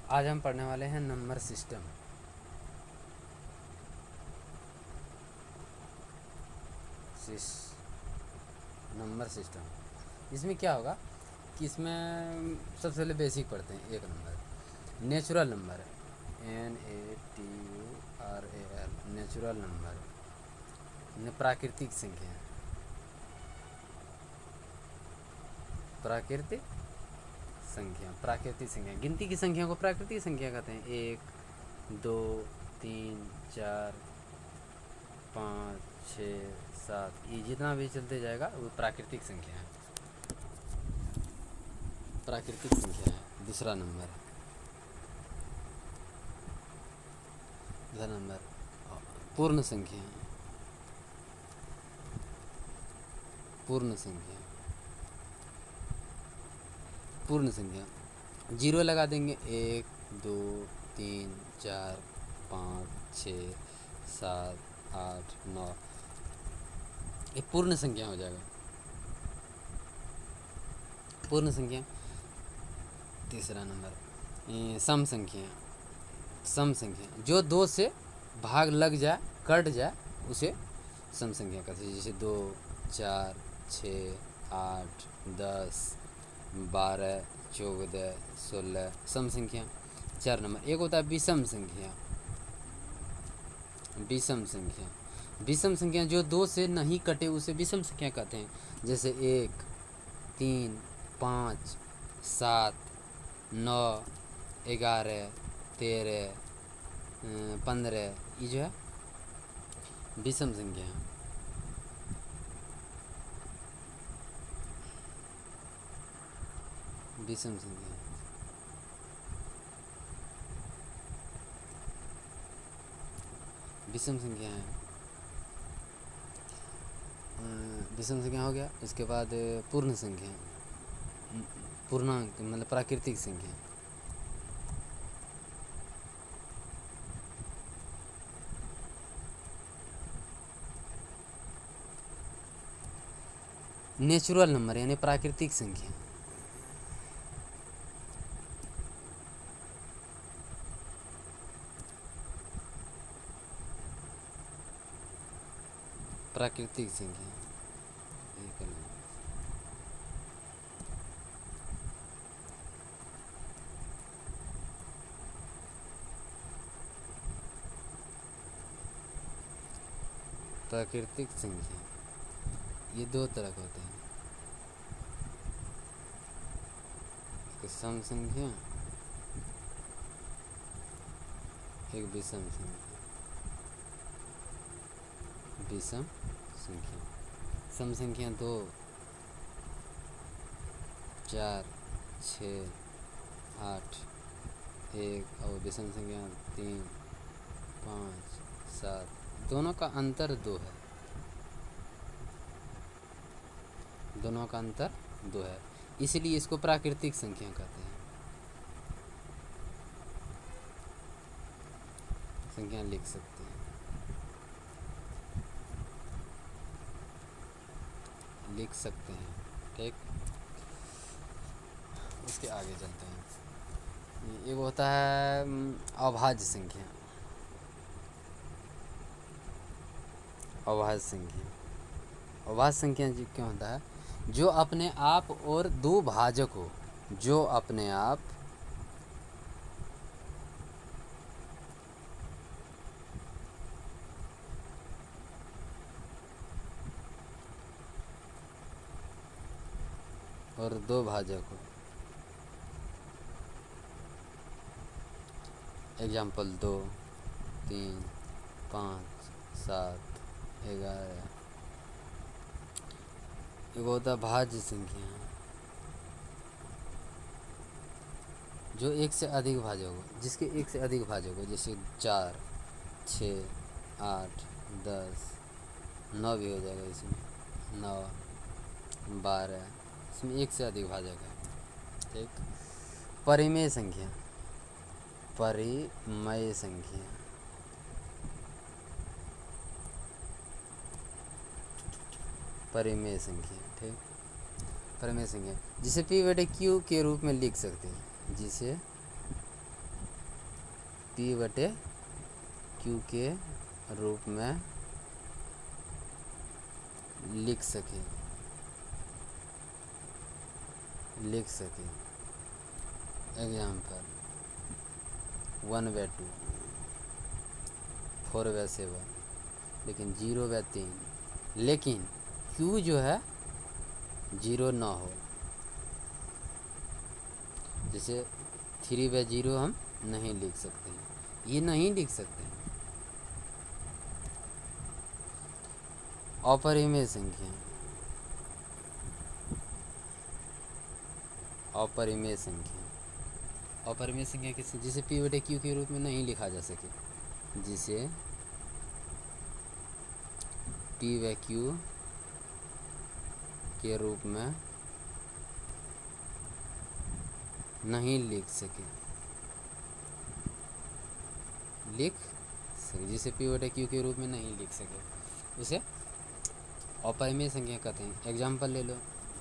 आज हम पढ़ने वाले हैं नंबर सिस्टम। नंबर सिस्टम इसमें क्या होगा कि इसमें सबसे पहले बेसिक पढ़ते हैं। एक नंबर नेचुरल नंबर है, NATURAL नेचुरल नंबर। प्राकृतिक संख्या, प्राकृतिक प्राकृतिक संख्या गिनती की संख्या को प्राकृतिक संख्या कहते हैं। 1 2 3 4 5 6 7, ये जितना भी चलते जाएगा वो प्राकृतिक संख्या है, प्राकृतिक संख्या है। दूसरा नंबर पूर्ण संख्या, पूर्ण संख्या, पूर्ण संख्या। जीरो लगा देंगे 1 2 3 4 5 6 7 8 9, एक पूर्ण संख्या हो जाएगा, पूर्ण संख्या। तीसरा नंबर सम संख्या, सम संख्या जो 2 से भाग लग जाए, कट जाए, उसे सम संख्या कहते हैं। जैसे 2 4 6 8 10 12 14 16, सम संख्या। 4 नंबर एक होता है विषम संख्या, विषम संख्या। विषम संख्या जो 2 से नहीं कटे उसे विषम संख्या कहते हैं। जैसे 1 3 5 7 9 11 13 15, ये जो है विषम संख्या है। विषम संख्या, विषम संख्या है। विषम संख्या हो गया। इसके बाद पूर्ण संख्या, पूर्णांक मतलब प्राकृतिक संख्या। नेचुरल नंबर यानी प्राकृतिक संख्या, प्राकृतिक संख्या। प्राकृतिक संख्या ये 2 तरह के होते हैं, एक सम संख्या, एक विषम संख्या। विषम संख्या, सम संख्या 2 4 6 8 1 और विषम संख्या 3 5 7, दोनों का अंतर 2 है, दोनों का अंतर 2 है, इसलिए इसको प्राकृतिक संख्या कहते हैं। संख्या लिख सकते हैं, लिख सकते हैं। ठीक, उसके आगे चलते हैं। एक होता है अभाज्य संख्या, अभाज्य संख्या। अभाज्य संख्या जी क्या होता है? जो अपने आप और 2 भाजक हो, जो अपने आप और 2 भाजक हो। एग्जाम्पल 2 3 5 7 11। एक होता है भाज्य संख्या, जो 1 से अधिक भाजक हो, जिसके 1 से अधिक भाजक हो। जैसे 4 6 8 10, 9 भी हो जाएगा इसमें, 9 12, इसमें 1 से अधिक भाजक है। ठीक, परिमेय संख्या, परिमेय संख्या, परिमेय संख्या। ठीक, परिमेय संख्या जिसे P/Q के रूप में लिख सकते हैं, जिसे पी बटे क्यू के रूप में लिख सके एग्जाम्पल 1/2, 4/7, लेकिन 0/3, लेकिन Q जो है 0 ना हो। जैसे 3/0 हम नहीं लिख सकते हैं, ये नहीं लिख सकते हैं। अपरिमेय संख्या, अपरिमेय संख्या किस जिसे P बटे Q के रूप में नहीं लिखा जा सके, जिसे P व Q के रूप में नहीं लिख सके, जिसे P बटे Q के रूप में नहीं लिख सके, उसे अपरिमेय संख्या कहते हैं। एग्जाम्पल ले लो,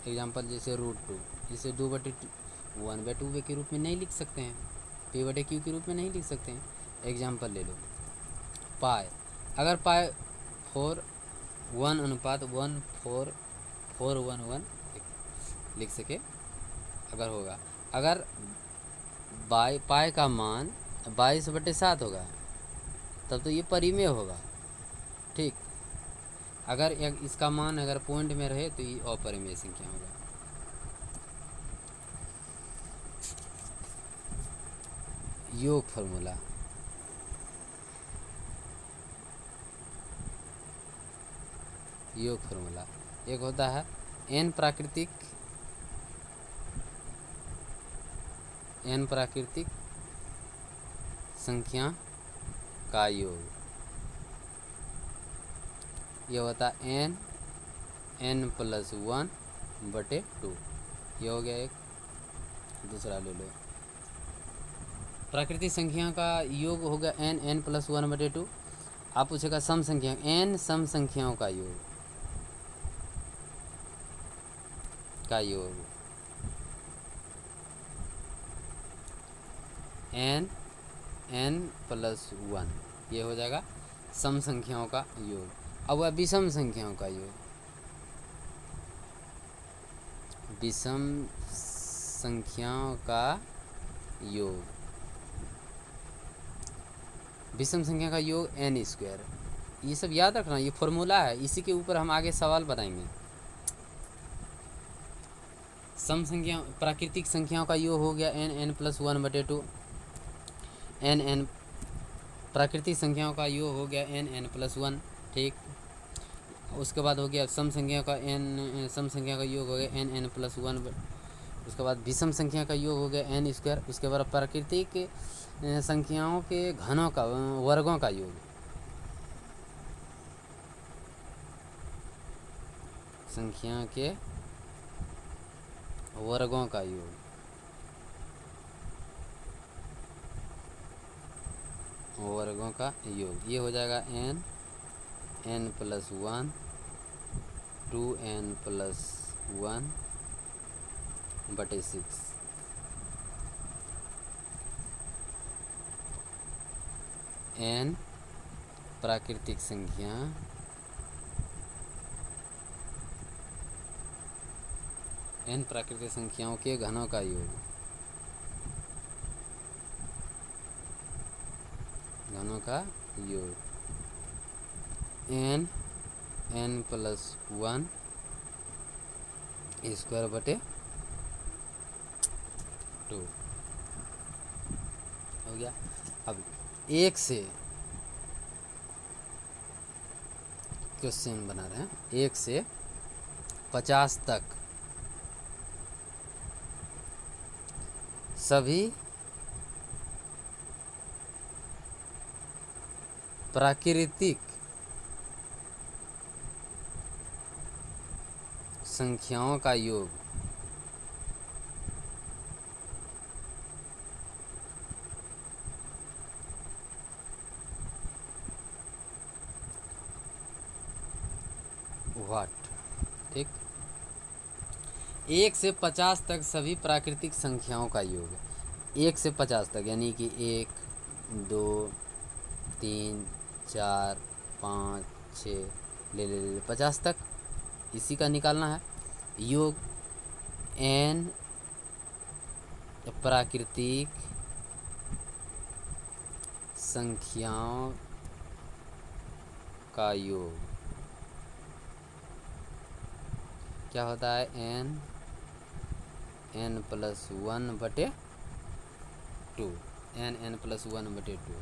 एग्जाम्पल जैसे √2, जिसे 1/2 के रूप में नहीं लिख सकते हैं, P बटे Q के रूप में नहीं लिख सकते हैं। एग्जाम्पल ले लो पाई, अगर पाई 4:1:1 लिख सके अगर होगा, अगर पाई का मान 22/7 होगा तब तो ये परिमेय होगा, ठीक। अगर इसका मान अगर पॉइंट में रहे तो ये अपरिमेय संख्या होगा। योग फार्मूला, एक होता है n प्राकृतिक संख्या का योग, ये होता है n+1/2, ये हो गया एक। दूसरा ले लो, प्राकृतिक संख्या का योग हो गया n+1/2। आप पूछेगा सम संख्या, n सम संख्याओं का योग n+1, ये हो जाएगा सम संख्याओं का योग। अब वह विषम संख्याओं का योग, विषम संख्या का योग n²। ये सब याद रखना, ये फॉर्मूला है, इसी के ऊपर हम आगे सवाल बताएंगे। सम संख्या प्राकृतिक संख्याओं का योग हो गया n+1/2, n प्राकृतिक संख्याओं का योग हो गया n+1, ठीक। उसके बाद हो गया सम संख्या का योग हो गया n+1। उसके बाद विषम संख्या का योग हो गया n²। उसके बाद प्राकृतिक संख्याओं के घनों का वर्गों का योग, संख्या के वर्गों का योग, ये हो जाएगा n+1 2n+1/6। n प्राकृतिक संख्याओं के घनों का योग, n+1² हो गया। अब 1 से क्वेश्चन बना रहे हैं, 1 से 50 तक सभी प्राकृतिक संख्याओं का योग ठीक। 1 से 50 तक सभी प्राकृतिक संख्याओं का योग, 1 से 50 तक, यानी कि 1 2 3 4 5 6 ले 50 तक इसी का निकालना है। योग n प्राकृतिक संख्याओं का योग क्या होता है? n plus 1/2 n plus 1/2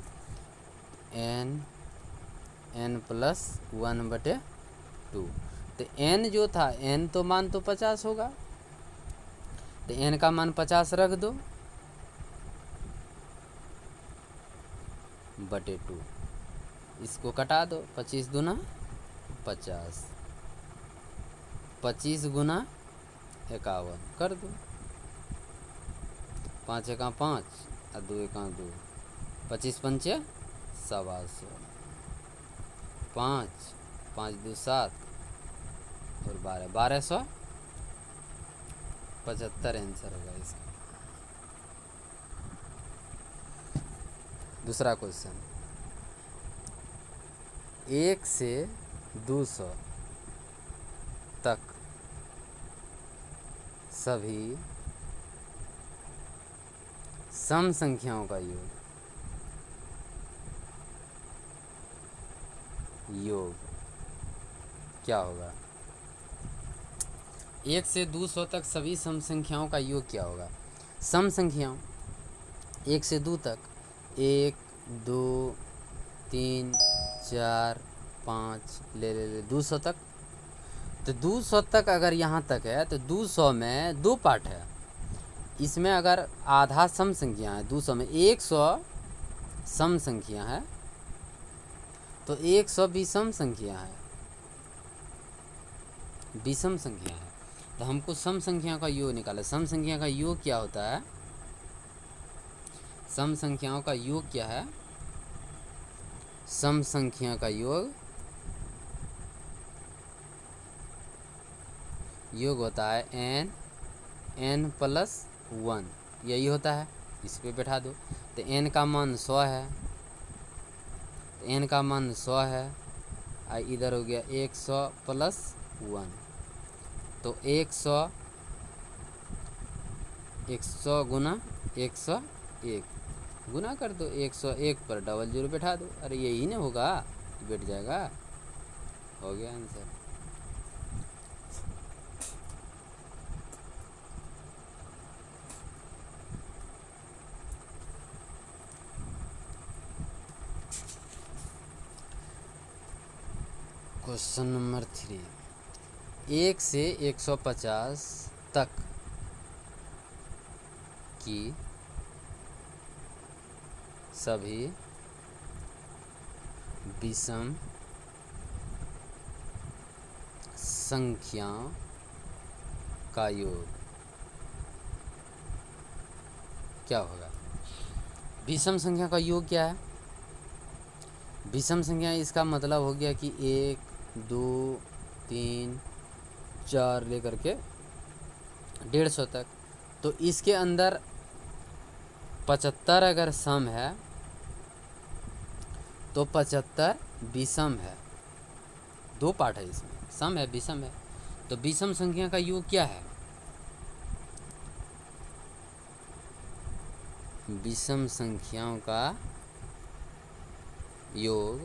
n plus 1/2। तो n जो था n तो मान तो 50 होगा, तो n का मान 50 रख दो बटे 2, इसको कटा दो। 25 दूना 50, 25 गुना 51 कर दो। 5 एका 5 और 2 एका 2, 25 पंचे 125, 5 5 2 7 और 1275 आंसर होगा इसका। दूसरा क्वेश्चन, 1 से 200 तक सभी सम संख्याओं का योग क्या होगा? 1 से 200 तक सभी सम संख्याओं का योग क्या होगा? सम संख्याओं 1 से 2 तक 1 2 3 4 5 ले 200 तक। तो 200 तक अगर यहाँ तक है तो 200 में 2 पार्ट है। इसमें अगर आधा सम संख्या है, 200 में 100 सम संख्या है तो 100 विषम संख्या है, विषम संख्या है। तो हमको सम संख्या का योग निकाला। सम संख्या का योग क्या होता है? सम संख्याओं का योग क्या है? सम संख्या का योग होता है n प्लस 1, यही होता है। इस पे बैठा दो। तो n का मान 100 है, तो n का मान 100 है और इधर हो गया 100 प्लस 1, तो 100 गुना 101 गुना कर दो। 101 पर डबल 0 बैठा दो। अरे यही ना होगा, बैठ जाएगा। हो गया आंसर। क्वेश्चन नंबर 3, 1 से 150 तक की सभी विषम संख्याओं का योग क्या होगा? विषम संख्या का योग क्या है? विषम संख्या इसका मतलब हो गया कि 1 2 3 4 लेकर के 150 तक। तो इसके अंदर 75 अगर सम है तो 75 विषम है। 2 पार्ट है इसमें, सम है विषम है। तो विषम संख्या का योग क्या है? विषम संख्याओं का योग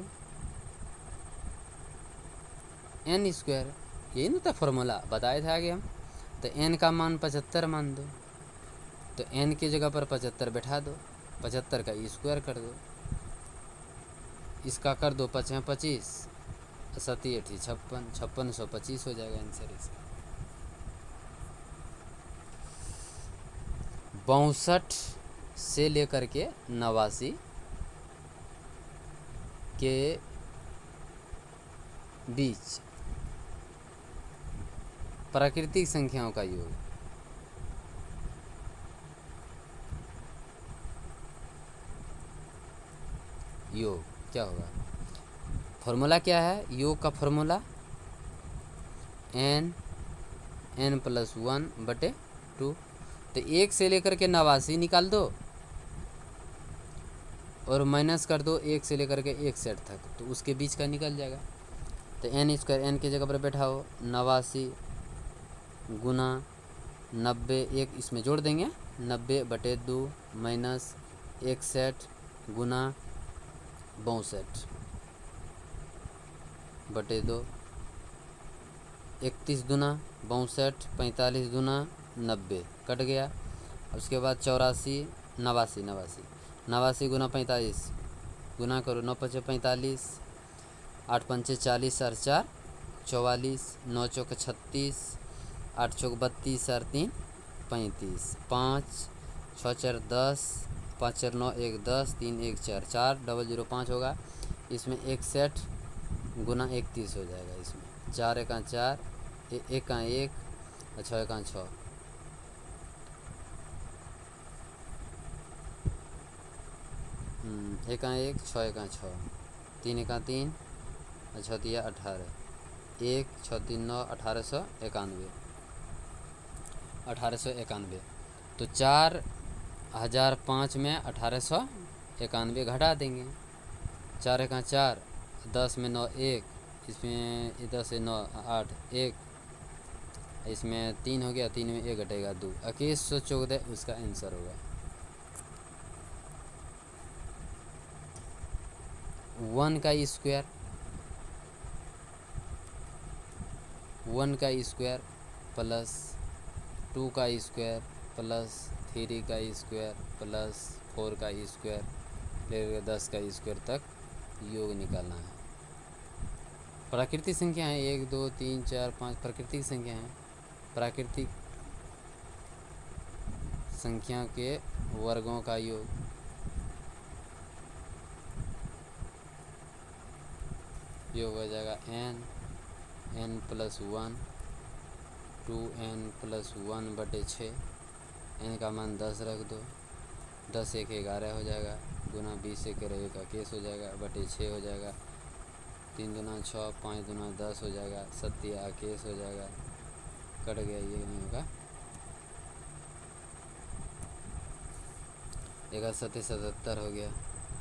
n², यही ना था फॉर्मूला, बताए थे आगे हम। तो n का मान 75 मान दो, तो n की जगह पर 75 बैठा दो, 75 का स्क्वायर कर दो, इसका कर दो 5 25, 7 8 56, 5625 हो जाएगा आंसर इसका। 62 से लेकर के 89 के बीच प्राकृतिक संख्याओं का योग क्या होगा? फॉर्मूला क्या है योग का? Formula n plus 1/2। तो 1 से लेकर के 89 निकाल दो और माइनस कर दो 1 से लेकर के 1 सेट तक, तो उसके बीच का निकल जाएगा। तो एन स्क्वायर एन की जगह पर बैठाओ 89 गुना 90, एक इसमें जोड़ देंगे 90/2 माइनस 61 गुना 62/2, 31 दूना 62, 45 दूना 90 कट गया। उसके बाद 84 89 गुना 45 गुना करो 9 × 5 = 45, 8 × 5 = 40 और 4 44, 9 × 4 = 36, 8 × 4 = 32 और 3 35, 5 6 4 10, 5 4 9 1 10, 3 1 4 4005 होगा। इसमें 1 सेट गुना 31 हो जाएगा। इसमें 4 × 4 1 × 1 और 6 × 6, 1 × 1 6 × 6, 3 × 3 और 6 × 3 = 18, 1 6 3 9 1891। तो 4005 में 1891 घटा देंगे। 4 × 4 10 में 9 1, इसमें 10 से 9 8 1, इसमें 3 हो गया, 3 में 1 घटेगा 2, 2114 उसका आंसर होगा। 1 का स्क्वायर 1 का स्क्वायर प्लस 2 का स्क्वायर प्लस 3 का स्क्वायर प्लस 4 का स्क्वायर लेकर 10 का स्क्वायर तक योग निकालना है। प्राकृतिक संख्या है 1 2 3 4 5 प्राकृतिक संख्या है। प्राकृतिक संख्या के वर्गों का योग हो जाएगा n + 1 2n + 1/6, n का मान 10 रख दो, 10 1 11 हो जाएगा, गुना 20 1 21 हो जाएगा, बटे 6 हो जाएगा, 3 दूना 6, 5 दूना 10 हो जाएगा, 7 21 हो जाएगा, कट गया, ये नहीं होगा, 1 7 77 हो गया,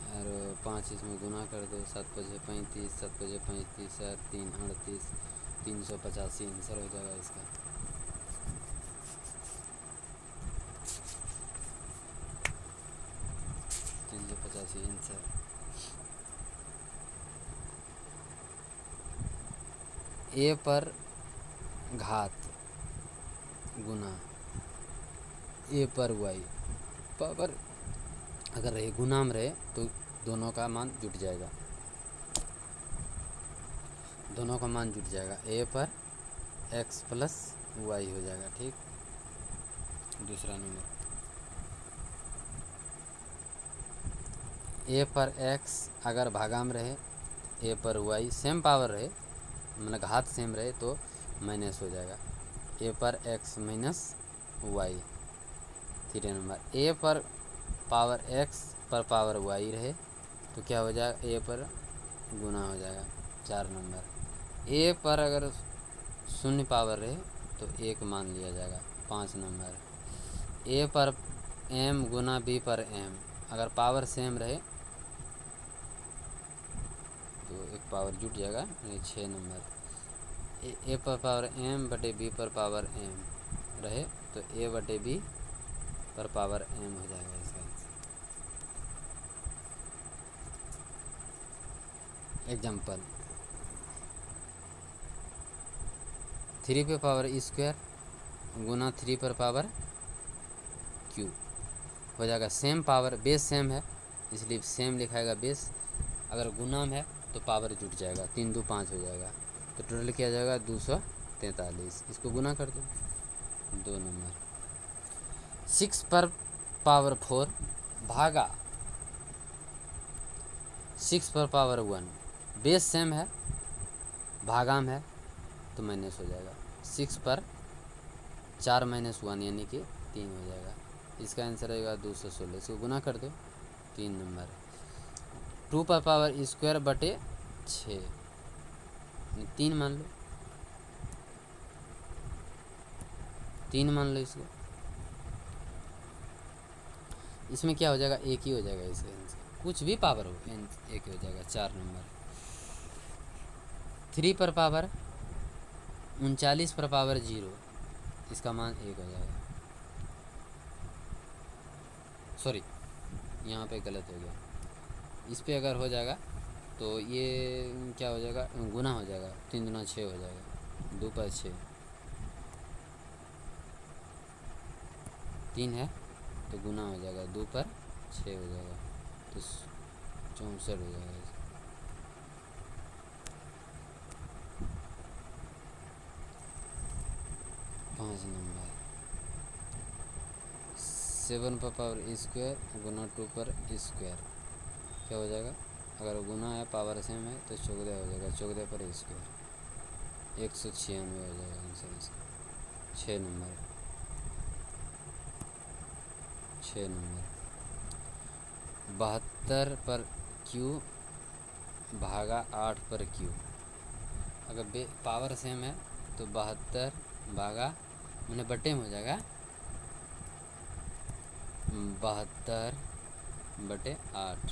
और 5 इसमें गुना कर दो, 7 × 5 = 35, 7 × 5 = 35 और 3 38, 385 आंसर हो जाएगा इसका। आंसर। ए पर घात गुना ए पर वाई पावर अगर रहे गुना में रहे तो दोनों का मान जुट जाएगा, दोनों का मान जुट जाएगा, ए पर x + y हो जाएगा। ठीक, दूसरा नंबर ए पर x अगर भागा में रहे, ए पर y सेम पावर रहे, मतलब घात सेम रहे तो माइनस हो जाएगा, ए पर x - y। तीसरा नंबर ए पर पावर x पर पावर y रहे तो क्या हो जाएगा, ए पर गुना हो जाएगा। 4 नंबर ए पर अगर 0 पावर रहे तो 1 मान लिया जाएगा। 5 नंबर ए पर m गुना b पर m अगर पावर सेम रहे तो एक पावर जुट जाएगा। 6 नंबर ए पर पावर m बटे b पर पावर m रहे तो a बटे b पर पावर m हो जाएगा इसका आंसर। एग्जाम्पल 3 पे पावर स्क्वायर गुना 3 पर पावर क्यूब हो जाएगा। सेम पावर बेस सेम है इसलिए सेम लिखाएगा बेस, अगर गुना में है तो पावर जुट जाएगा, 3 2 5 हो जाएगा, तो टोटल किया जाएगा 243। इसको गुना कर दो। 2 नंबर 6 पर पावर 4 भागा 6 पर पावर 1, बेस सेम है भागा में है तो माइनस हो जाएगा। 6 पर 4 - 1 यानी कि 3 हो जाएगा, इसका आंसर रहेगा 216। इसको गुना कर दो। 3 नंबर 2 पर पावर स्क्वायर बटे 6 3 मान लो, 3 मान लो इसको। इसमें क्या हो जाएगा, एक ही हो जाएगा इसका आंसर। कुछ भी पावर हो एन एक हो जाएगा 4 नंबर। 3 पर पावर 39 पर पावर 0, इसका मान 1 हो जाएगा। सॉरी, यहाँ पे गलत हो गया। इस पे अगर हो जाएगा तो ये क्या हो जाएगा, गुना हो जाएगा। 3 दूना 6 हो जाएगा, 2 पर 6, 3 है तो गुना हो जाएगा, 2 पर 6 हो जाएगा, तो 64 हो जाएगा। 5 नंबर 7 पर पावर स्क्वायर गुना 2 पर स्क्वायर क्या हो जाएगा, अगर गुना है पावर सेम है तो 14 हो जाएगा, 14 पर स्क्वायर 196 हो जाएगा आंसर इसका। 6 नंबर 72 पर क्यू भागा 8 पर क्यू, अगर पावर सेम है तो 72 भागा मैंने बट्टे में हो जाएगा 72 बटे 8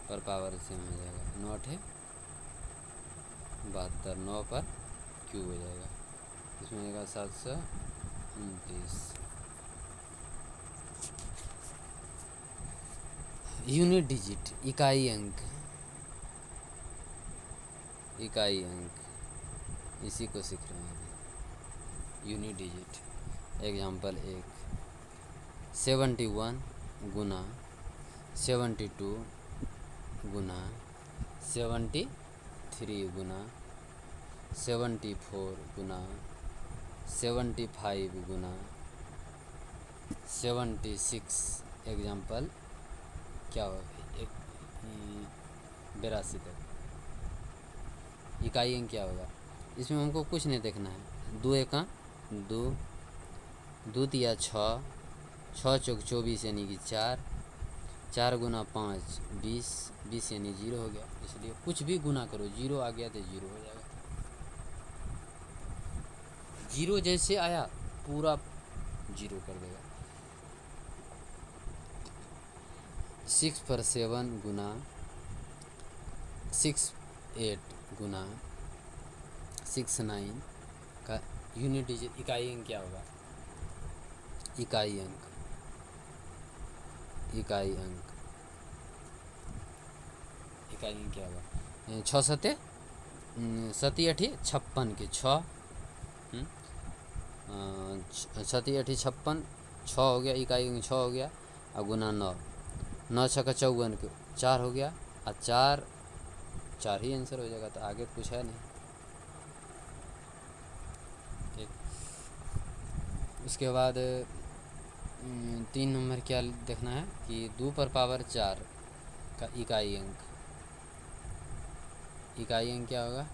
पर पावर सेम हो जाएगा। 9 है 72, 9 पर क्यू हो जाएगा, इसमें आएगा 729। यूनिट डिजिट इकाई अंक, इकाई अंक इसी को सीख रहे हैं अभी। यूनिट डिजिट एग्जाम्पल 1, 71 गुना 72 गुना 73 गुना 74 गुना 75 गुना 76। एग्जाम्पल क्या हो, 82 तक इकाई अंक क्या होगा। इसमें हमको कुछ नहीं देखना है। 2 एका 2, 2 तिया 6, 6 चौक 24 यानी कि 4, 4 गुना 5 20, 20 यानी 0 हो गया। इसलिए कुछ भी गुना करो, 0 आ गया तो 0 हो जाएगा। 0 जैसे आया पूरा 0 कर देगा। 6 पर 7 गुना 6 8 गुना 6 9 का यूनिट डिजिट इकाई अंक क्या होगा, इकाई अंक, इकाई अंक, इकाई अंक क्या होगा। 6 सते 56 के 6, 7 56, 6 हो गया, इकाई अंक 6 हो गया, और गुना 9, 9 6 का 54 के 4 हो गया, और 4 ही आंसर हो जाएगा। तो आगे तो कुछ है नहीं। ठीक, उसके बाद 3 नंबर क्या देखना है कि 2 पर पावर 4 का इकाई अंक, इकाई अंक क्या होगा,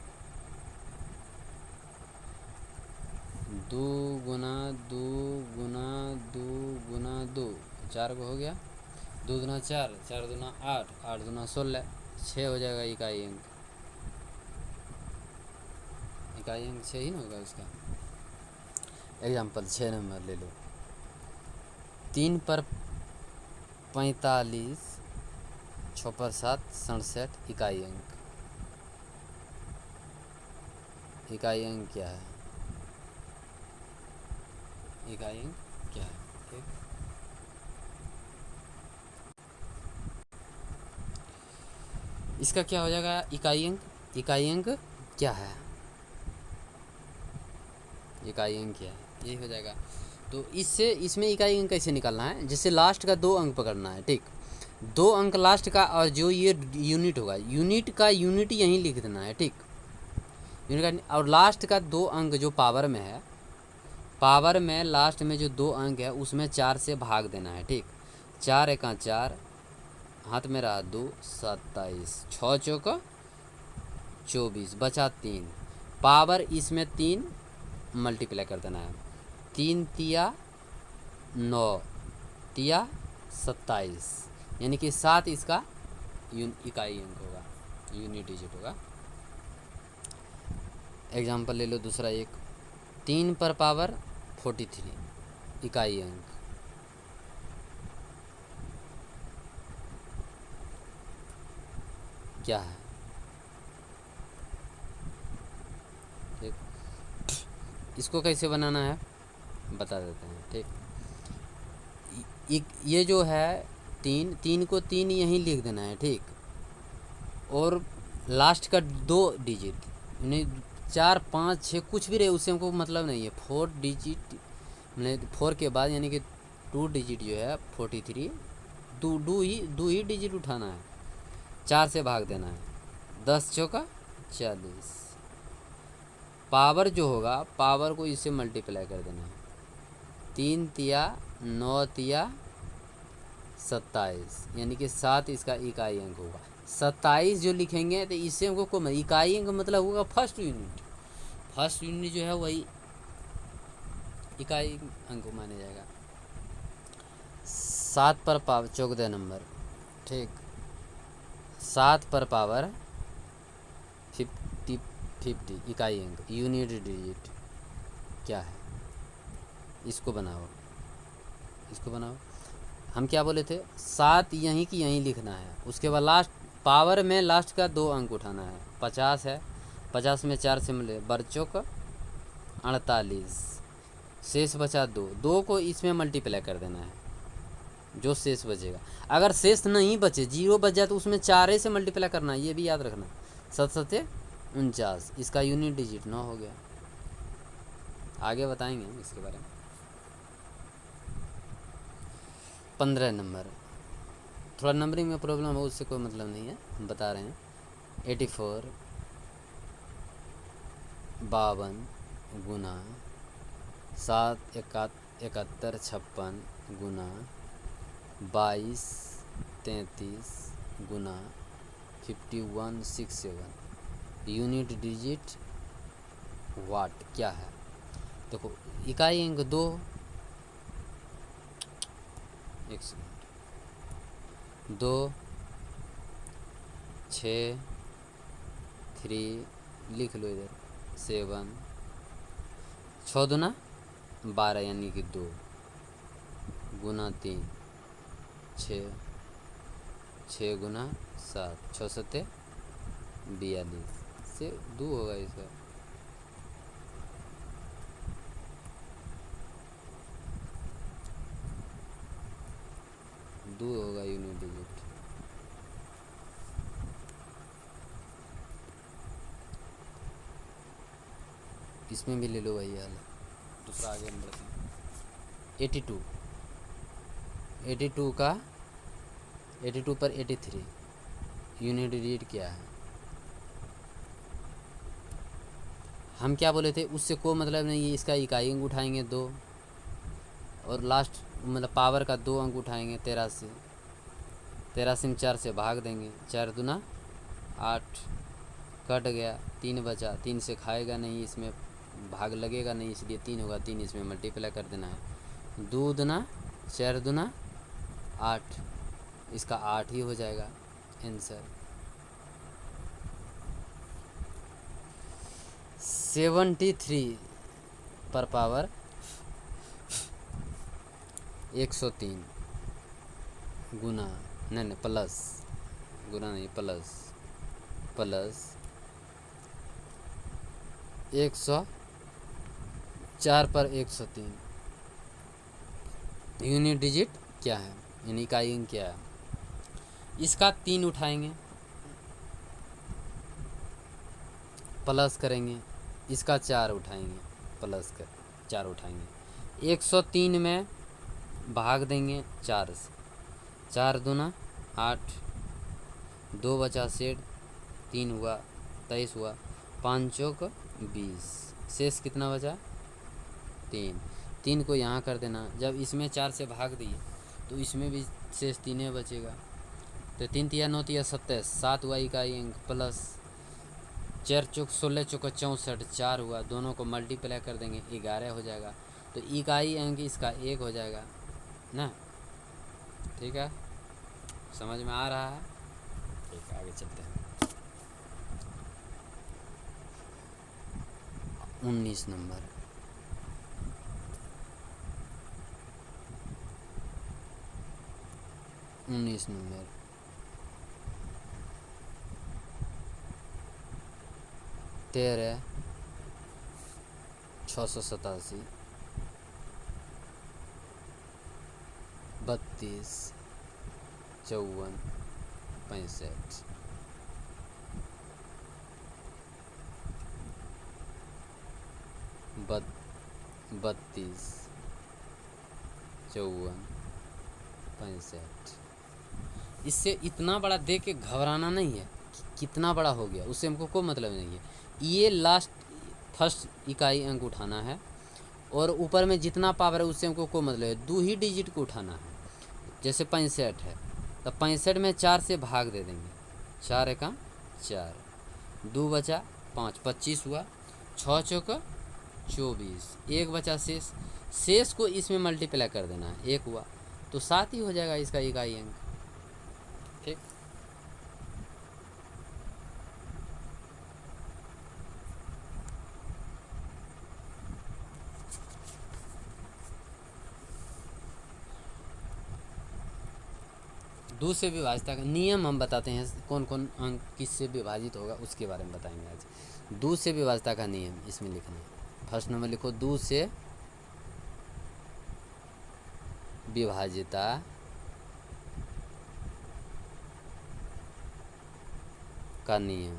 2 गुना 2 गुना 2 गुना 2, 4 को हो गया, 2 दूना 4, 4 दूना 8, 8 दूना 16, 6 हो जाएगा इकाई अंक। इकाई अंक 6 ही ना होगा उसका। एग्जाम्पल 6 नंबर ले लो। 3 पर 45, 6 पर 7 67 इकाई अंक, इकाई अंक क्या है, इकाई अंक क्या है। ठीक, इसका क्या हो जाएगा इकाई अंक, इकाई अंक क्या है, इकाई अंक क्या है, ये हो जाएगा। तो इससे इसमें इकाई अंक कैसे निकालना है, जैसे लास्ट का 2 अंक पकड़ना है। ठीक, 2 अंक लास्ट का, और जो ये यूनिट होगा, यूनिट का यूनिट यहीं लिख देना है। ठीक, यूनिट का, और लास्ट का 2 अंक जो पावर में है, पावर में लास्ट में जो 2 अंक है उसमें 4 से भाग देना है। ठीक, 4 एका 4, हाथ में रहा 2, 27, 6 चौक 24, बचा 3, पावर इसमें 3 मल्टीप्लाई कर देना है। 3 तिया 9 तिया 27, यानी कि 7 इसका इकाई अंक होगा, यूनिट डिजिट होगा। एग्जाम्पल ले लो दूसरा एक, 3 पर पावर 43 इकाई अंक, क्या है, ठीक। इसको कैसे बनाना है बता देते हैं, ठीक। ये जो है तीन, तीन को तीन यहीं लिख देना है, ठीक। और लास्ट का 2 डिजिट, यानी 4 5 6 कुछ भी रहे उससे हमको मतलब नहीं है। 4 डिजिट मैंने 4 के बाद यानी कि 2 डिजिट जो है 43, दो ही डिजिट उठाना है, 4 से भाग देना है, 10 चौका 40। पावर जो होगा पावर को इससे मल्टीप्लाई कर देना है, 3 तिया 9 तिया 27, यानी कि 7 इसका इकाई अंक होगा। 27 जो लिखेंगे तो इससे हमको को इकाई अंक मतलब होगा फर्स्ट यूनिट। फर्स्ट यूनिट जो है वही इकाई अंक माना जाएगा। 7 पर पावर 14 नंबर, ठीक। 7 पर पावर 50 इकाई अंक यूनिट डिजिट क्या है, इसको बनाओ, इसको बनाओ। हम क्या बोले थे, 7 यहीं की यहीं लिखना है, उसके बाद लास्ट पावर में लास्ट का 2 अंक उठाना है। 50 है, 50 में 4 से मिले बरचों का 48, शेष बचा 2, 2 को इसमें मल्टीप्लाई कर देना है, जो शेष बचेगा। अगर शेष नहीं बचे 0 बच जाए तो उसमें 4 से मल्टीप्लाई करना है, ये भी याद रखना। 7 7 49, इसका यूनिट डिजिट 9 हो गया। आगे बताएंगे हम इसके बारे में। 15 नंबर, थोड़ा नंबरिंग में प्रॉब्लम हो उससे कोई मतलब नहीं है, हम बता रहे हैं। 84 52 गुना 7 71 56 गुना 22 33 गुना 5167, यूनिट डिजिट वाट क्या है। देखो इकाई अंक 2, एक सेकंड, 2 6 3 लिख लो इधर, 7 6 दूना 12 यानी कि 2 गुना 3 6 6 गुना 7 6 7 42 से 2 होगा इसका। दो होगा यूनिट डिजिट। इसमें भी ले लो वही हाल है, दूसरा आगे हम बढ़ते हैं। 82 82 का 82 पर 83, यूनिट डिजिट क्या है। हम क्या बोले थे, उससे कोई मतलब नहीं है, इसका इकाई अंक उठाएंगे 2 और लास्ट मतलब पावर का 2 अंक उठाएंगे 83, 83 में 4 से भाग देंगे, 4 दूना 8, कट गया 3 बचा, 3 से खाएगा नहीं, इसमें भाग लगेगा नहीं, इसलिए 3 होगा, 3 इसमें मल्टीप्लाई कर देना है। 2 दूना 4 दूना 8, इसका 8 ही हो जाएगा आंसर। 73 पर पावर 103 गुना नहीं प्लस, गुना नहीं प्लस 104 पर 103, यूनिट डिजिट क्या है, यानी इकाई अंक क्या है। इसका 3 उठाएंगे, प्लस करेंगे, इसका 4 उठाएंगे, प्लस कर 4 उठाएंगे, 103 में भाग देंगे 4 से, 4 दूना 8, 2 बचा सेठ, 3 हुआ 23 हुआ, 5 चौक 20, शेष कितना बचा 3, 3 को यहाँ कर देना। जब इसमें 4 से भाग दिए तो इसमें भी शेष 3 बचेगा, तो 3 तिया 9 तिया 27, 7 हुआ इकाई अंक, प्लस 4 चौक 16 चौक 64, 4 हुआ, दोनों को मल्टीप्लाई कर देंगे 11 हो जाएगा, तो इकाई अंक इसका 1 हो जाएगा ना। ठीक है, समझ में आ रहा है। ठीक, आगे चलते हैं। 19 नंबर, 13 687 32 54 65 32 54 65। इससे इतना बड़ा देख के घबराना नहीं है कि कितना बड़ा हो गया, उससे हमको कोई मतलब नहीं है। ये लास्ट फर्स्ट इकाई अंक उठाना है और ऊपर में जितना पावर है उससे हमको कोई मतलब है, 2 ही डिजिट को उठाना है। जैसे 65 है तो 65 में 4 से भाग दे देंगे, 4 एका 4, 2 बचा 5, 25 हुआ, 6 चौका 24, 1 बचा शेष को इसमें मल्टीप्लाई कर देना है, 1 हुआ तो 7 ही हो जाएगा इसका इकाई अंक। ठीक, दो से विभाजिता का नियम हम बताते हैं, कौन कौन अंक किससे विभाजित होगा उसके बारे में बताएंगे आज। 2 से विभाजिता का नियम इसमें लिखना है। फर्स्ट नंबर लिखो, 2 से विभाजिता का नियम।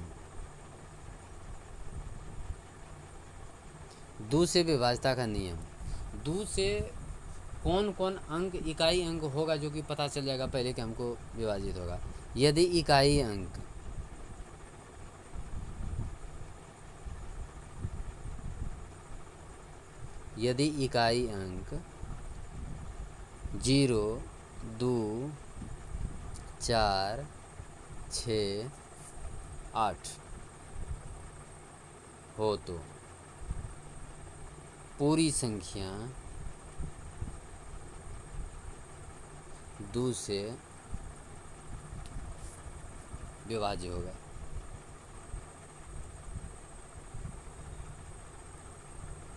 2 से विभाजिता का नियम, 2 से कौन कौन अंक इकाई अंक होगा जो कि पता चल जाएगा पहले कि हमको विभाजित होगा। यदि इकाई अंक यदि इकाई अंक 0 2 4 6 8 हो तो पूरी संख्या 2 से विभाज्य होगा।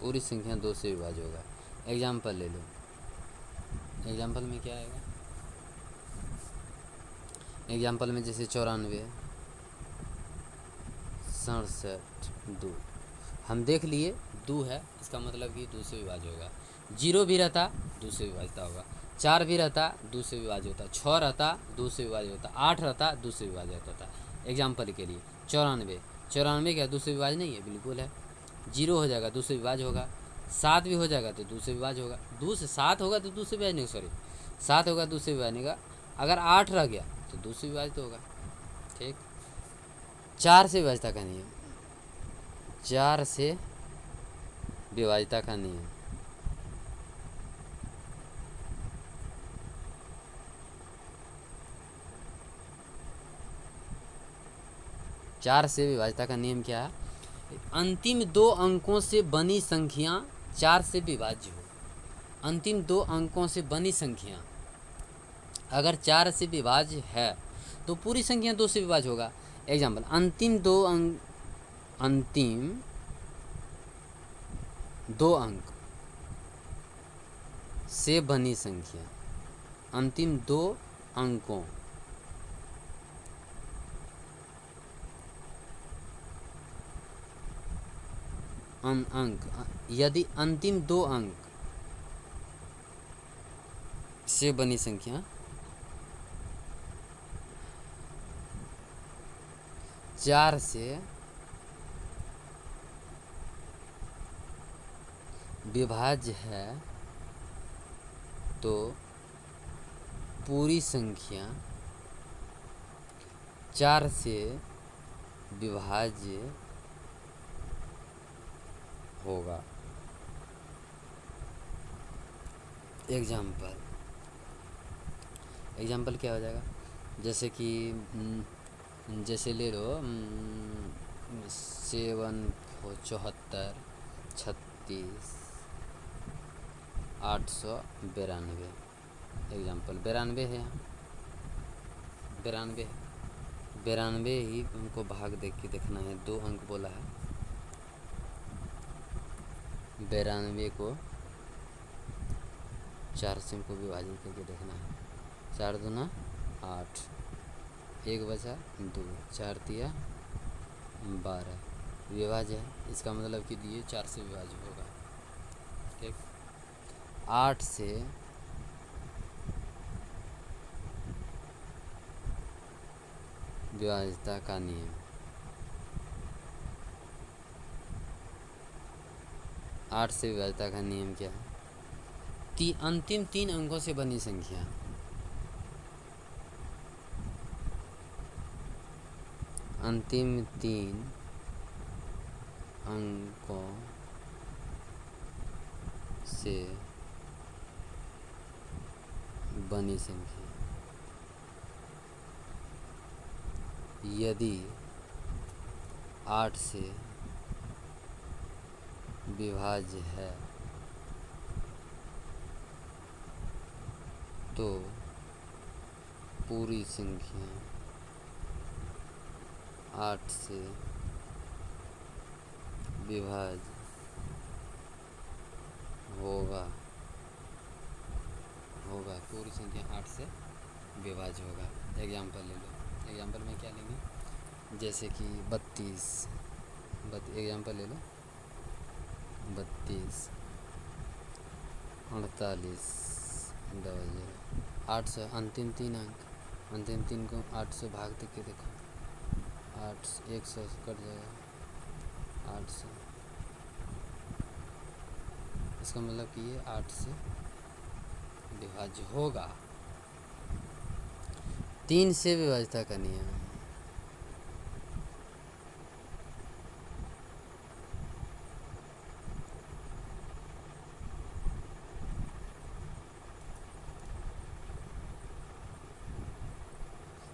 पूरी संख्या 2 से विभाज्य होगा। एग्जाम्पल ले लो, एग्जाम्पल में क्या आएगा। एग्जाम्पल में जैसे 94 67 2, हम देख लिए 2 है, इसका मतलब कि 2 से विभाज्य होगा। 0 भी रहता 2 से विभाजित होगा, 4 भी रहता 2 से विभाजित होता, 6 रहता 2 से विभाजित होता, 8 रहता 2 से विभाजित होता। एग्जाम्पल के लिए 94 क्या 2 से विभाज्य नहीं है, बिल्कुल है। 0 हो जाएगा 2 से विभाज्य होगा, 7 भी हो जाएगा तो 2 से विभाज्य होगा, 2 से 7 होगा तो 2 से विभाज्य नहीं, सॉरी 7 होगा 2 से विभाज्य नहीं होगा। अगर 8 रह गया तो 2 से विभाजित होगा। ठीक, 4 से विभाजिता का नियम, 4 से विभाजिता का नियम। चार से विभाजिता का नियम क्या है, अंतिम 2 अंकों से बनी संख्या 4 से विभाज्य हो। अंतिम 2 अंकों से बनी संख्या अगर 4 से विभाज्य है तो पूरी संख्या 2 से विभाज्य होगा। एग्जाम्पल, अंतिम दो अंक से बनी संख्या, अंतिम 2 अंकों यदि अंतिम 2 अंक से बनी संख्या 4 से विभाज्य है तो पूरी संख्या 4 से विभाज्य होगा। एग्जाम्पल क्या हो जाएगा, जैसे कि जैसे ले लो 7 74 36 892। एग्जाम्पल 92 है, यहाँ 92 ही हमको भाग देख के देखना है। 2 अंक बोला है, 92 को 4 से हमको विभाजित करके देखना है। 4 दूना 8, 1 बचा 2, 4 तिया 12, विभाज्य है, इसका मतलब कि ये 4 से विभाज्य होगा। ठीक, 8 से विभाज्यता का नियम। 8 से विभाज्यता का नियम क्या है? अंतिम 3 अंकों से बनी संख्या, अंतिम 3 अंकों से बनी संख्या यदि 8 से विभाज्य है तो पूरी संख्या 8 से विभाज्य होगा, पूरी संख्या 8 से विभाज्य होगा। एग्जाम्पल ले लो, एग्जाम्पल में क्या लेंगे, जैसे कि 32, एग्जाम्पल ले लो, 32, 48, 8 से अंतिम 3 अंक, अंतिम 3 को 8 से भाग दे के देखो, 8 100 कट जाएगा 8 से, इसका मतलब कि ये 8 से विभाज्य होगा। 3 से विभाज्यता का नियम,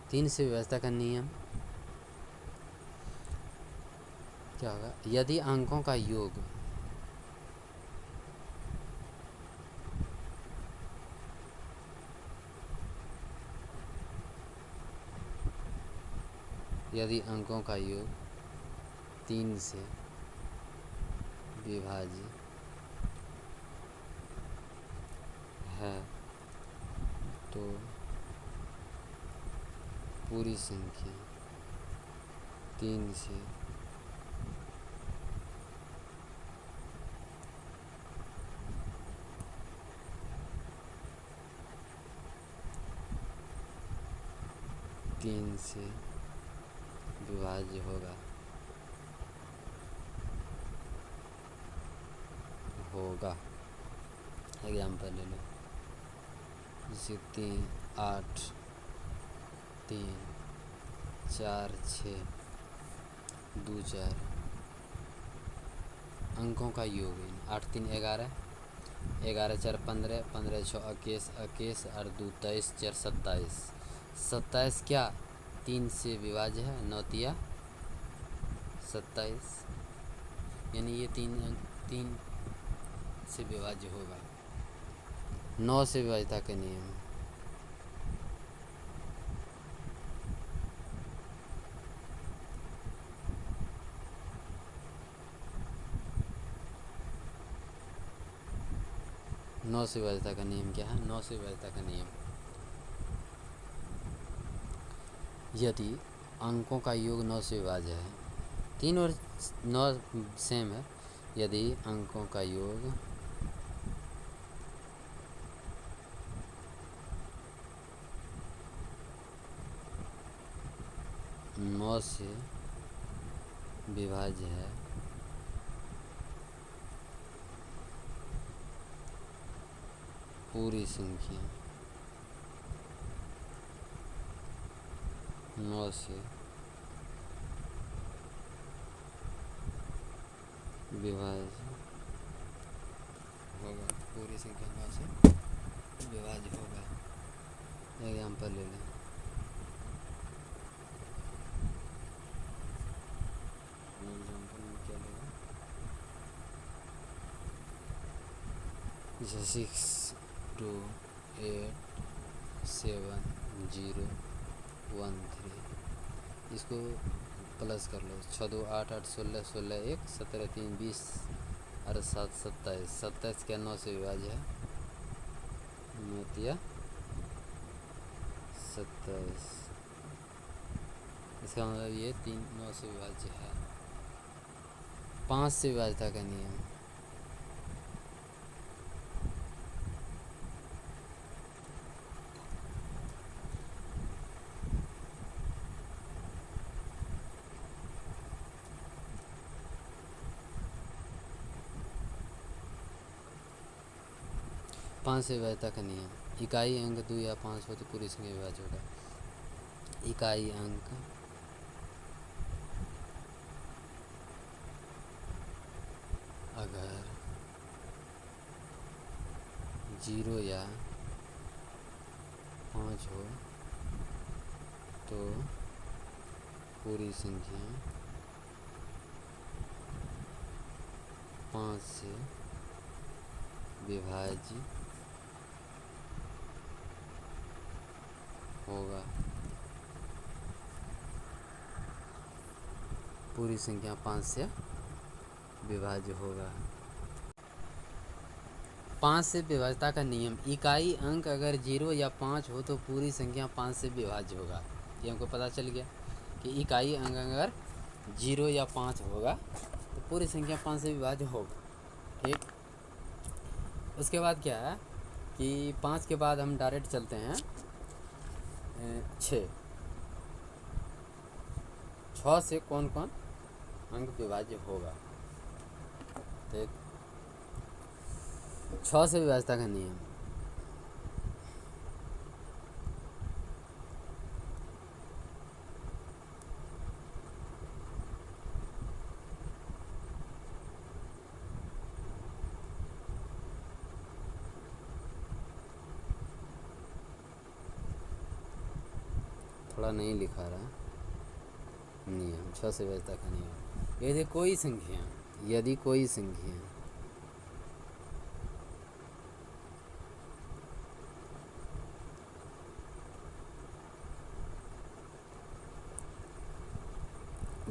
तीन से विभाज्यता का नियम क्या होगा, यदि अंकों का योग यदि अंकों का योग 3 से विभाज्य है तो पूरी संख्या 3 से विभाज्य होगा। एग्जाम्पल ले लो, जैसे 3 8 3 4 6 2 4 अंकों का योग है। 8 3 11, 11 4 15, 15 6 21, 21 और 2 23, 4 27, 27 क्या 3 से विभाज्य है, 9 तिया 27, यानी ये 3 से विभाज्य होगा। 9 से विभाज्यता के नियम, नौ से विभाज्यता का नियम क्या है? 9 से विभाज्यता का नियम, यदि अंकों का योग 9 से विभाज्य है, 3 और 9 सेम है, यदि अंकों का योग 9 से विभाज्य है पूरी संख्या 9 से विभाज्य होगा, पूरी संख्या 9 से विभाज्य होगा। एग्जाम्पल ले लें, एग्जाम्पल में क्या लेगा, जैसे 6 2 8 7 0 1 3, इसको प्लस कर लो, 6 2 8 8 16 16 1 17 3 20 और 7 27, 27 क्या 9 से विभाज्य है, 9 तिया 27, इसका मतलब ये 3 9 से विभाज्य है। 5 से विभाज्यता का नियम। पाँच से विभाज्यता का नियम। इकाई अंक 2 या 5 हो तो पूरी संख्या विभाज्य होगा। इकाई अंक अगर 0 या 5 हो तो पूरी संख्या 5 से विभाज्य होगा। पूरी संख्या 5 से विभाज्य होगा। 5 से विभाज्यता का नियम। इकाई अंक अगर 0 या 5 हो तो पूरी संख्या 5 से विभाज्य होगा। ये हमको पता चल गया कि इकाई अंक अगर 0 या 5 होगा तो पूरी संख्या 5 से विभाज्य होगा। ठीक, उसके बाद क्या है कि 5 के बाद हम डायरेक्ट चलते हैं 6। 6 से कौन कौन अंक विभाज्य होगा। ठीक, 6 से विभाज्यता का नियम। थोड़ा नहीं लिखा रहा नियम। 6 से विभाज्यता का नियम। यदि कोई संख्या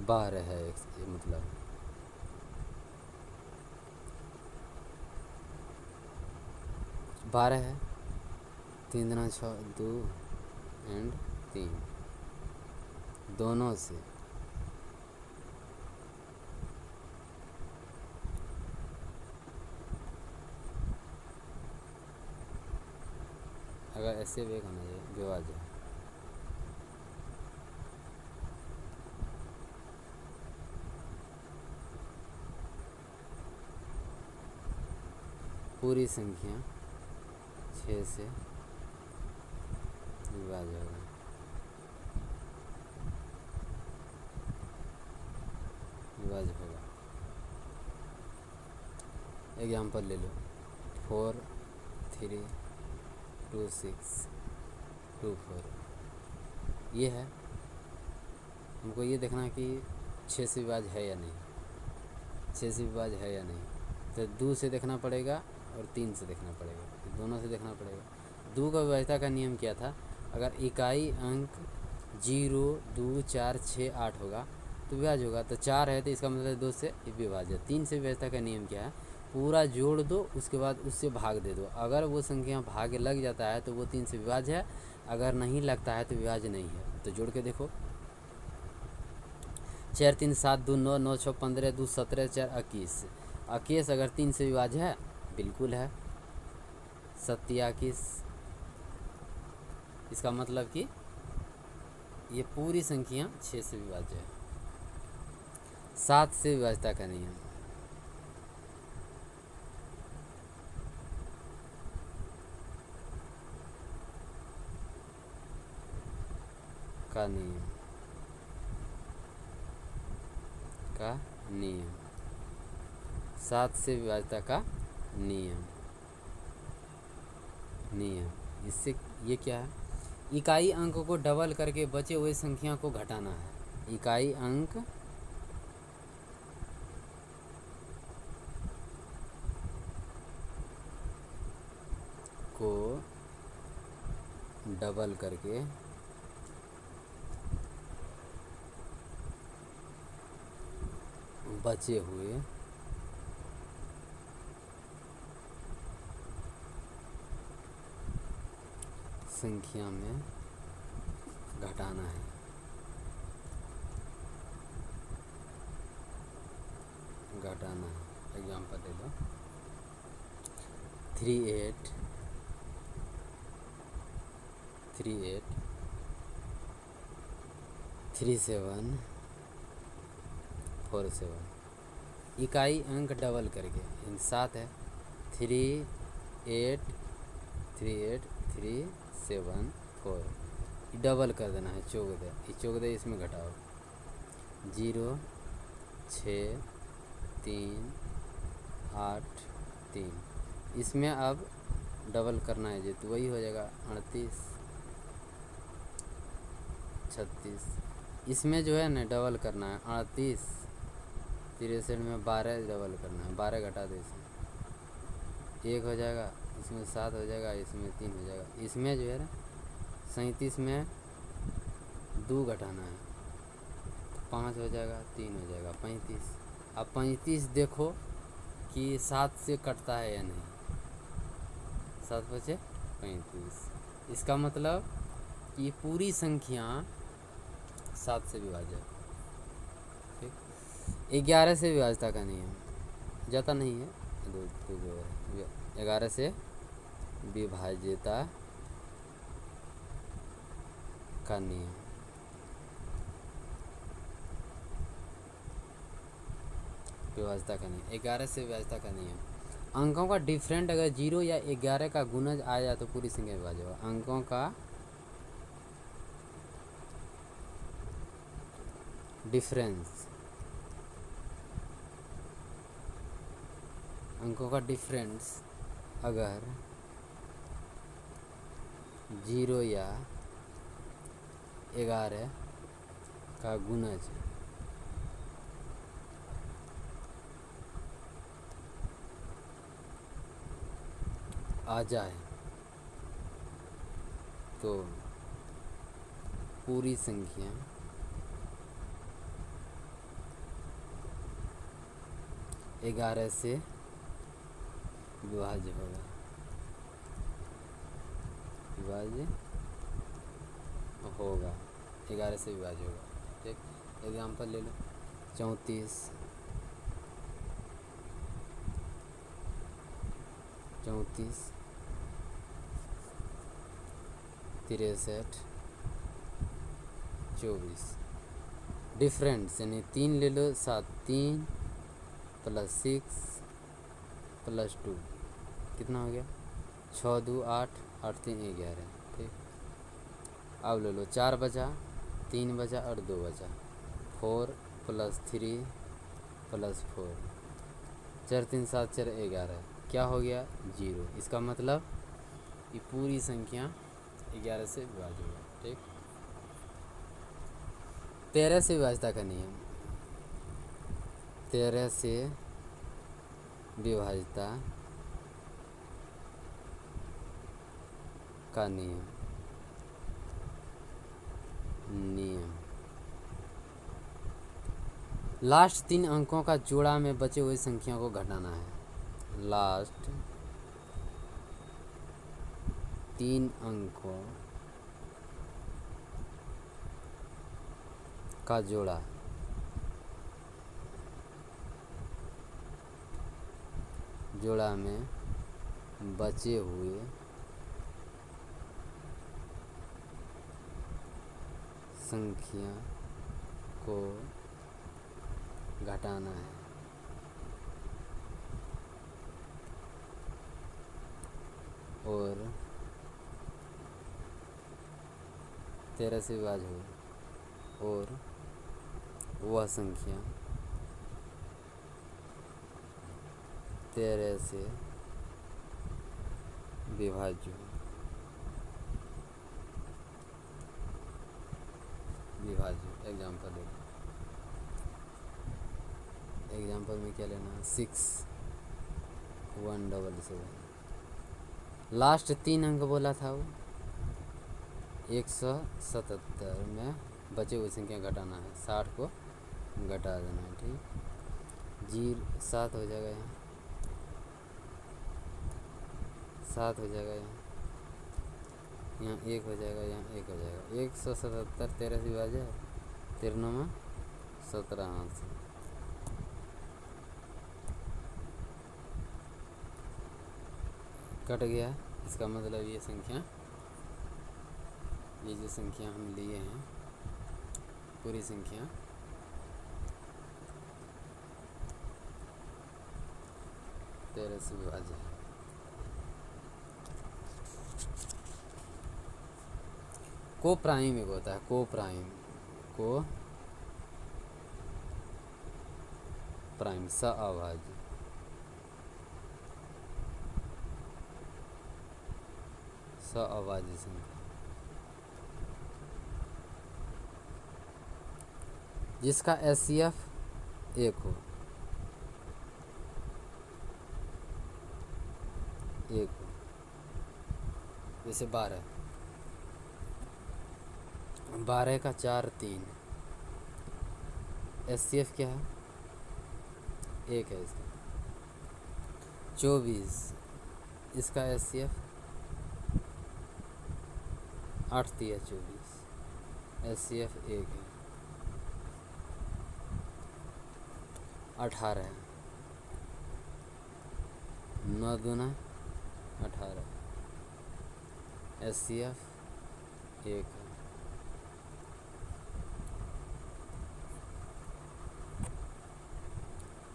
12 है, मतलब 12 है, 3 दूना 6, 2 एंड 3 दोनों से अगर ऐसे वे होना चाहिए विभाज्य है। पूरी संख्या 6 से विभाज्य होगा। विभाज्य होगा। एग्जाम्पल ले लो 4 3 2 6 2 4। ये है, हमको ये देखना कि 6 से विभाज्य है या नहीं। 6 से विभाज्य है या नहीं, तो 2 से देखना पड़ेगा और 3 से देखना पड़ेगा, दोनों से देखना पड़ेगा। 2 का विभाज्यता का नियम क्या था, अगर इकाई अंक 0 2 4 6 8 होगा तो विभाज्य होगा। तो 4 है तो इसका मतलब 2 से विभाज्य। 3 से विभाज्यता का नियम क्या है, पूरा जोड़ दो उसके बाद उससे भाग दे दो। अगर वो संख्या भाग्य लग जाता है तो वो 3 से विभाज्य है, अगर नहीं लगता है तो विभाज्य नहीं है। तो जोड़ के देखो 4 3 7 2 9 9 6 15 2 17 4 21। 21 अगर 3 से विभाज्य है, बिल्कुल है 27। इसका मतलब कि ये पूरी संख्या 6 से विभाज्य है। 7 से विभाज्यता का नियम। का नियम 7 से विभाज्यता का नियम। इससे ये क्या है, इकाई अंक को डबल करके बचे हुए संख्या को घटाना है। इकाई अंक को डबल करके बचे हुए संख्या में घटाना है। घटाना है। एग्जाम्पल ले लो 38 37 47 इकाई अंक डबल करके इन 7 है 38 38 374 डबल कर देना है 14। ये 14 इसमें घटाओ 0 6 3 8 3 इसमें अब डबल करना है जो तो वही हो जाएगा 38 36 इसमें जो है ना डबल करना है 38 63 में 12 डबल करना है 12 घटा दे इसमें 1 हो जाएगा इसमें 7 हो जाएगा इसमें 3 हो जाएगा इसमें जो है ना 37 में 2 घटाना है 5 हो जाएगा 3 हो जाएगा 35। अब 35 देखो कि 7 से कटता है या नहीं 7 बचे 35 इसका मतलब कि पूरी संख्या 7 से विभाज्य ठीक 11 से विभाज्यता का नियम जाता नहीं है 11 से विभाज्यता का नियम विभाज्यता का नियम 11 से विभाज्यता का नियम अंकों का डिफरेंट अगर 0 या 11 का गुणज आ जाए तो पूरी संख्या विभाज्य होगा। अंकों का डिफरेंस अगर 0 या 11 का गुणज आ जाए तो पूरी संख्या ग्यारह से विभाज्य होगा विभाज्य होगा 11 से विभाज्य होगा ठीक। एग्जाम्पल ले लो 34 63 24 डिफरेंस यानी 3 ले लो 7 3 + 6 + 2 कितना हो गया 6 2 8 8 3 11 ठीक। अब ले लो 4 बचा 3 बचा और 2 बचा 4 + 3 + 4 4 3 7 4 11 क्या हो गया 0। इसका मतलब ये पूरी संख्या 11 से विभाज्य होगा ठीक। 13 से विभाज्यता का नियम 13 से विभाज्यता का नियम लास्ट 3 अंकों का जोड़ा में बचे हुए संख्या को घटाना है। लास्ट 3 अंकों का जोड़ा में बचे हुए संख्या को घटाना है और 13 से विभाज्य हो और वह संख्या 13 से विभाज्य हो एग्जाम्पल ले एग्जाम्पल में क्या लेना 6 177 लास्ट 3 अंक बोला था वो 177 में बचे हुए संख्या घटाना है 60 को घटा देना है ठीक। 7 हो जाएगा यहाँ 7 हो जाएगा यहाँ 1 हो जाएगा यहाँ 1 हो जाएगा 177 13 से विभाज्य है 13 में 17 हाथ से कट गया, इसका मतलब ये संख्या, ये जो संख्या हम लिए हैं पूरी संख्या 13 से विभाज्य है। को प्राइम एक होता है, को प्राइम, को प्राइम सअभाज्य, सअभाज्य संख्या जिसका एचसीएफ 1 हो, 1 हो, जैसे 12 का 4 3, एचसीएफ क्या है? 1 है इसका। 24 इसका एचसीएफ 8 3 24, एचसीएफ 1 है। 18 9 दूना 18, एचसीएफ 1 है।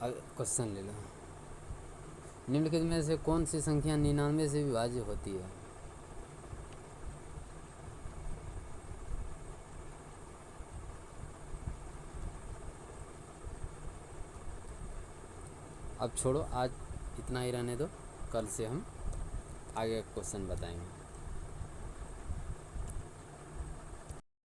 अब क्वेश्चन ले लो, निम्नलिखित में से कौन सी संख्या 99 से विभाज्य होती है? अब छोड़ो, आज इतना ही रहने दो, कल से हम आगे क्वेश्चन बताएंगे।